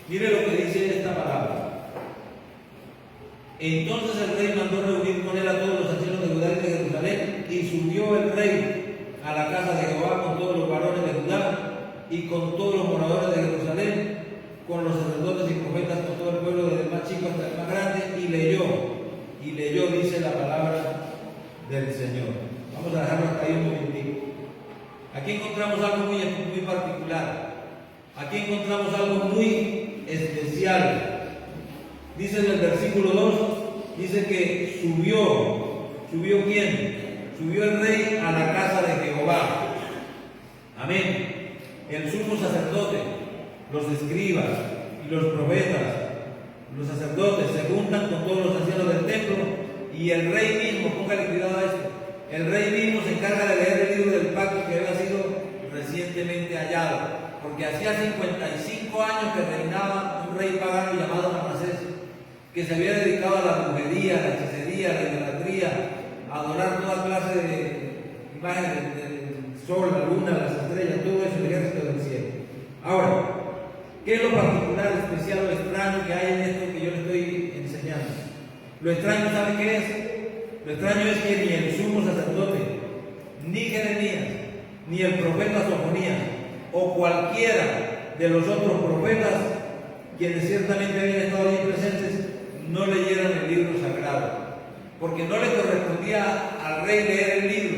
Mire lo que dice esta palabra. Entonces el rey mandó reunir con él a todos los ancianos de Judá y de Jerusalén, y subió el rey a la casa de Jehová con todos los varones de Judá y con todos los moradores de Jerusalén, con los sacerdotes y profetas, con todo el pueblo, desde el más chico hasta el más grande, y leyó, dice la palabra del Señor. Vamos a dejarlo hasta ahí un momentito. Aquí encontramos algo muy particular. Aquí encontramos algo muy especial. Dice en el versículo 2, dice que ¿subió quién? Subió el rey a la casa de Jehová. Amén. El sumo sacerdote, los escribas y los profetas, los sacerdotes se juntan con todos los ancianos del templo, y el rey mismo, póngale cuidado a esto, el rey mismo se encarga de leer el libro del pacto que había sido recientemente hallado, porque hacía 55 años que reinaba un rey pagano llamado Manasés, que se había dedicado a la brujería, a la hechicería, a la idolatría, a adorar toda clase de imágenes del sol, la luna, las estrellas, todo eso, el ejército del cielo. Ahora, ¿qué es lo particular, especial o extraño que hay en esto que yo le estoy enseñando? Lo extraño, ¿sabe qué es? Lo extraño es que ni el sumo sacerdote, ni Jeremías, ni el profeta Sofonías, o cualquiera de los otros profetas, quienes ciertamente habían estado allí presentes, no leyeran el libro sagrado, porque no le correspondía al rey leer el libro.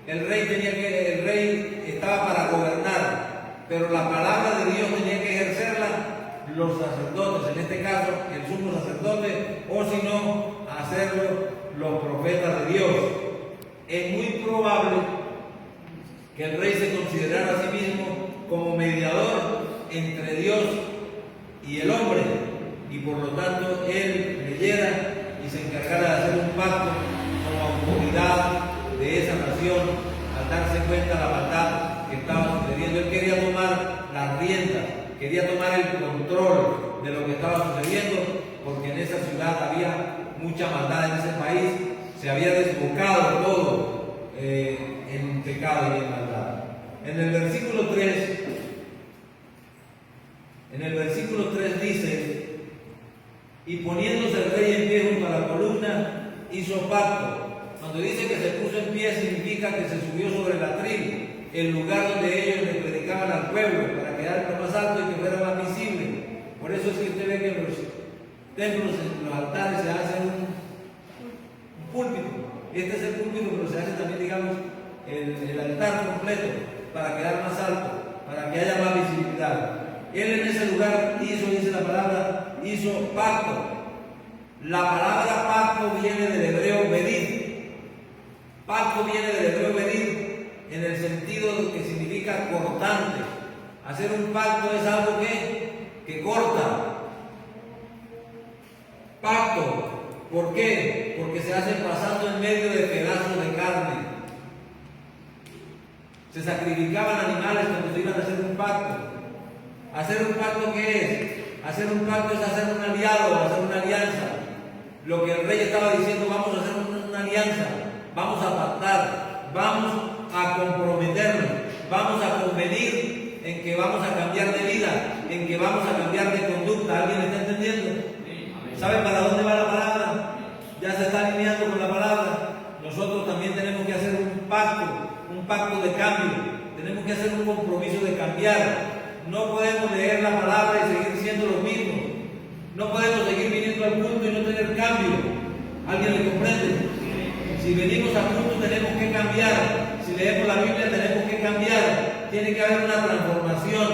El rey estaba para gobernar, pero la palabra de Dios tenía que ejercerla los sacerdotes, en este caso el sumo sacerdote, o si no, hacerlo los profetas de Dios. Es muy probable que el rey se considerara a sí mismo como mediador entre Dios y el hombre, y por lo tanto él leyera y se encargara de hacer un pacto como autoridad de esa nación, al darse cuenta de la maldad que estaba sucediendo. Él quería tomar las riendas, quería tomar el control de lo que estaba sucediendo, porque en esa ciudad había mucha maldad, en ese país se había desbocado todo en pecado y en maldad. En el versículo 3 dice: y poniéndose el rey en pie junto a la columna, hizo pacto. Cuando dice que se puso en pie, significa que se subió sobre el atril, el lugar donde ellos le predicaban al pueblo, para quedar más alto y que fuera más visible. Por eso es que usted ve que en los templos, en los altares, se hace un púlpito. Este es el púlpito, pero se hace también, digamos, el altar completo, para quedar más alto, para que haya más visibilidad. Él en ese lugar hizo, dice la palabra, hizo pacto. La palabra pacto viene del hebreo bedid. Pacto viene del hebreo bedid en el sentido que significa cortante. Hacer un pacto es algo que corta. Pacto, ¿por qué? Porque se hace pasando en medio de pedazos de carne. Se sacrificaban animales cuando se iban a hacer un pacto. ¿Hacer un pacto qué es? Hacer un pacto es hacer un aliado, hacer una alianza. Lo que el rey estaba diciendo: vamos a hacer una alianza, vamos a pactar, vamos a comprometernos, vamos a convenir en que vamos a cambiar de vida, en que vamos a cambiar de conducta. ¿Alguien está entendiendo? ¿Sabe para dónde va la palabra? Ya se está alineando con la palabra. Nosotros también tenemos que hacer un pacto de cambio. Tenemos que hacer un compromiso de cambiar. No podemos leer la palabra y seguir siendo los mismos. No podemos seguir viniendo al culto y no tener cambio. ¿Alguien me comprende? Si venimos al culto tenemos que cambiar. Si leemos la Biblia tenemos que cambiar. Tiene que haber una transformación.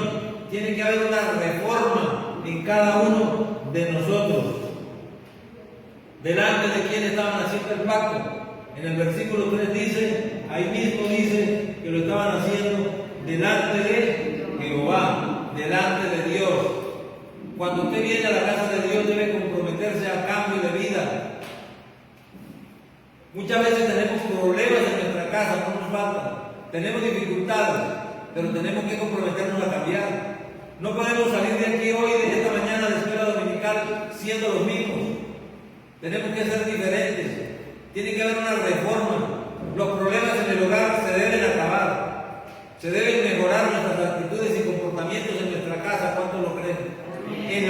Tiene que haber una reforma en cada uno de nosotros. ¿Delante de quién estaban haciendo el pacto? En el versículo 3 dice, ahí mismo dice que lo estaban haciendo delante de Jehová, delante de Dios. Cuando usted viene a la casa de Dios debe comprometerse a cambio de vida. Muchas veces tenemos problemas en nuestra casa, no nos faltan. Tenemos dificultades, pero tenemos que comprometernos a cambiar. No podemos salir de aquí hoy, de esta mañana de escuela dominical, siendo los mismos. Tenemos que ser diferentes. Tiene que haber una reforma. Los problemas en el hogar se deben acabar. Se deben mejorar nuestras actitudes y comportamientos en nuestra casa. ¿Cuántos lo creen? En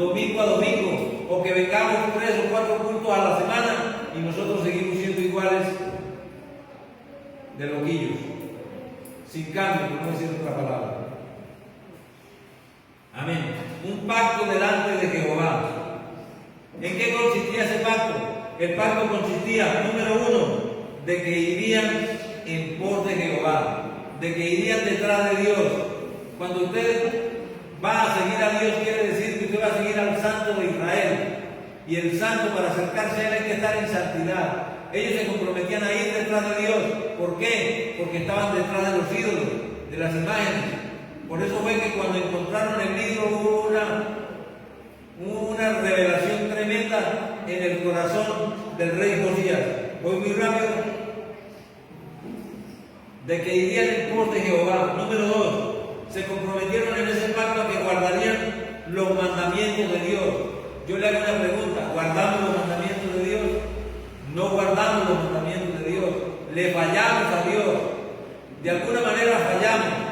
domingo a domingo, o que vengamos 3 o 4 cultos a la semana y nosotros seguimos siendo iguales de loquillos, sin cambio, por no decir otra palabra. Amén. Un pacto delante de Jehová. ¿En qué consistía ese pacto? El pacto consistía, número 1, de que irían en pos de Jehová, de que irían detrás de Dios. Cuando usted va a seguir a Dios, quiere decir que usted va a seguir al Santo de Israel. Y el Santo, para acercarse a Él, hay que estar en santidad. Ellos se comprometían a ir detrás de Dios. ¿Por qué? Porque estaban detrás de los ídolos, de las imágenes. Por eso fue que cuando encontraron el libro hubo una revelación tremenda en el corazón del rey Josías. Voy muy rápido. De que irían en pos de Jehová. Número 2. Se comprometieron en ese pacto a que guardarían los mandamientos de Dios. Yo le hago una pregunta: ¿guardamos los mandamientos de Dios? No guardamos los mandamientos de Dios. Le fallamos a Dios. De alguna manera fallamos.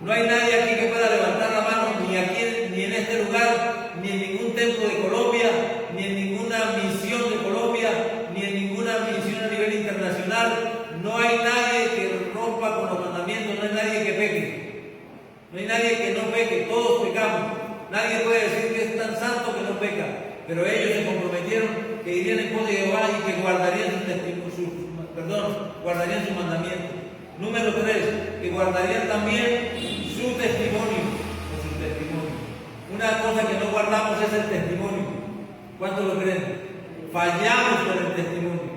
No hay nadie aquí que pueda levantar la mano, ni aquí, ni en este lugar, ni en ningún templo de Colombia, ni en ninguna misión de Colombia, ni en ninguna misión a nivel internacional. No hay nadie que rompa con los mandamientos, no hay nadie que peque. No hay nadie que no peque, todos pecamos. Nadie puede decir que es tan santo que no peca. Pero ellos se comprometieron que irían en pos de Jehová y que guardarían guardarían sus mandamientos. Número 3, que guardarían también su testimonio. Una cosa que no guardamos es el testimonio. ¿Cuántos lo creen? Fallamos con el testimonio.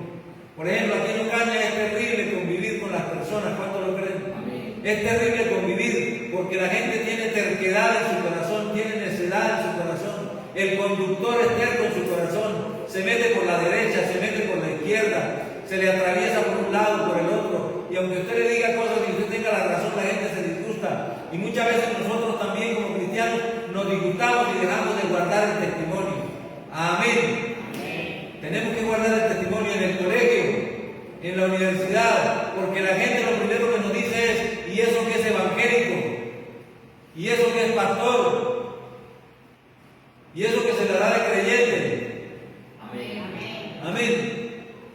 Por ejemplo, aquí en Ocaña es terrible convivir con las personas. ¿Cuántos lo creen? Amén. Es terrible convivir porque la gente tiene terquedad en su corazón, tiene necedad en su corazón. El conductor es terco en su corazón. Se mete por la derecha, se mete por la izquierda, se le atraviesa por un lado, por el otro. Y aunque usted le diga cosas y usted tenga la razón, la gente se disgusta. Y muchas veces nosotros también como cristianos nos disgustamos y dejamos de guardar el testimonio. Amén. Tenemos que guardar el testimonio en el colegio, en la universidad, porque la gente lo primero que nos dice es: ¿y eso que es evangélico? ¿Y eso que es pastor? ¿Y eso que se le da de creyente? Amén. Amén.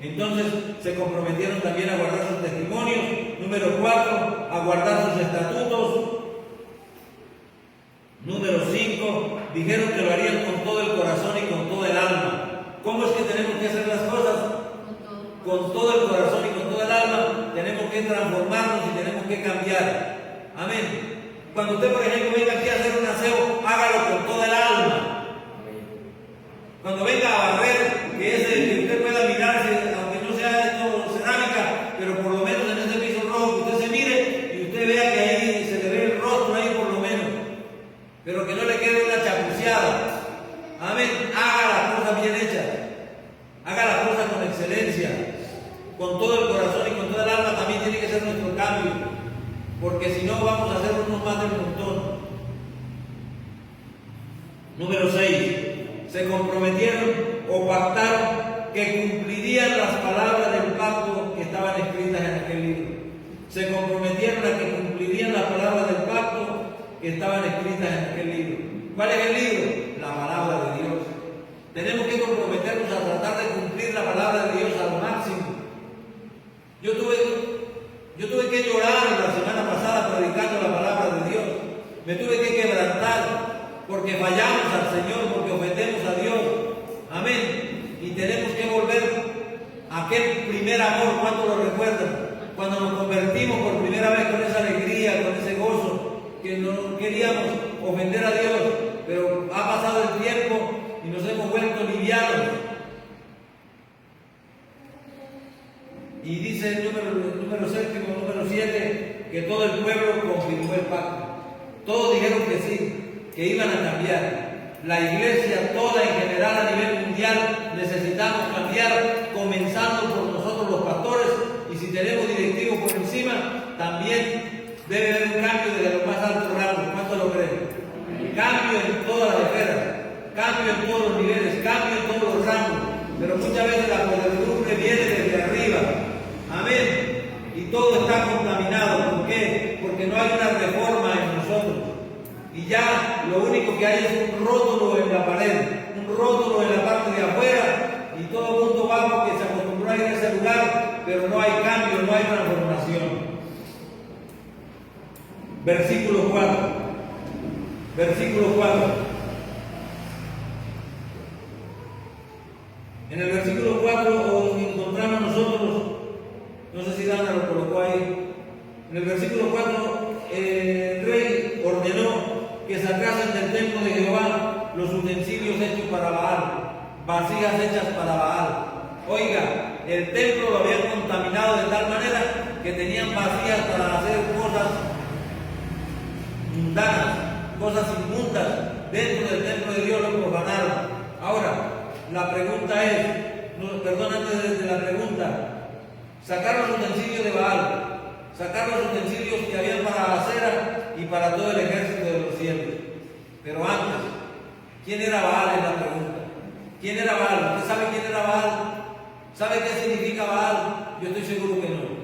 Entonces se comprometieron también a guardar sus testimonios. Número 4, a guardar sus estatutos. Número 5, dijeron que lo harían con todo el corazón y con todo el alma. ¿Cómo es que tenemos que hacer las cosas? Con todo el corazón y con todo el alma. Tenemos que transformarnos y tenemos que cambiar. Amén. Cuando usted, por ejemplo, venga aquí a hacer un aseo, hágalo con todo el alma. Cuando venga a barrer, que usted pueda mirarse, aunque no sea esto cerámica, pero por lo menos en ese piso rojo, que usted se mire y usted vea que ahí se le ve el rostro ahí por lo menos. Pero que no le quede una chapuceada. Amén. Haga las cosas bien hechas. Haga las cosas con excelencia. Con todo el corazón y con toda el alma también tiene que ser nuestro cambio. Porque si no vamos a hacer unos más del montón. Número 6. Se comprometieron o pactaron que cumplirían las palabras del pacto que estaban escritas en aquel libro. Se comprometieron a que cumplirían las palabras del pacto que estaban escritas en aquel libro. ¿Cuál es el libro? La palabra de Dios. Tenemos que comprometernos a tratar de cumplir la palabra de Dios al máximo. Yo tuve que llorar la semana pasada predicando la palabra de Dios. Me tuve que quebrantar porque fallamos al Señor, porque ofendemos a Dios. Amén. Y tenemos que volver a aquel primer amor. ¿Cuánto lo recuerdan? Cuando nos convertimos por primera vez con esa alegría, con ese gozo, que no queríamos ofender a Dios, pero ha pasado el tiempo y nos hemos vuelto livianos. Y dice el número 7, que todo el pueblo confirmó el pacto. Todos dijeron que sí, que iban a cambiar. La iglesia toda en general a nivel mundial necesitamos cambiar, comenzando por nosotros los pastores, y si tenemos directivos por encima, también debe haber un cambio desde los más altos rangos. ¿Cuánto lo creen? Cambio en todas las esferas, cambio en todos los niveles, cambio en todos los rangos, pero muchas veces la podredumbre viene desde arriba. Amén. Y todo está contaminado. ¿Por qué? Porque no hay una reforma en nosotros. y ya lo único que hay es un rótulo en la pared, un rótulo en la parte de afuera, y todo el mundo va porque se acostumbró a ir a ese lugar, pero no hay cambio, no hay transformación. Versículo 4. Versículo 4. En el versículo 4 encontramos nosotros, no sé si Dana lo colocó ahí, en el versículo 4 el rey ordenó que sacasen del templo de Jehová los utensilios hechos para Baal, vasijas hechas para Baal. Oiga, el templo lo habían contaminado de tal manera que tenían vasijas para hacer cosas mundanas, cosas inmundas dentro del templo de Dios, lo profanaron. Ahora, la pregunta es, antes de la pregunta, sacar los utensilios de Baal, sacar los utensilios que habían para la acera y para todo el ejército de los cielos. Pero antes, ¿quién era Baal? Es la pregunta. ¿Quién era Baal? ¿Usted sabe quién era Baal? ¿Sabe qué significa Baal? Yo estoy seguro que no.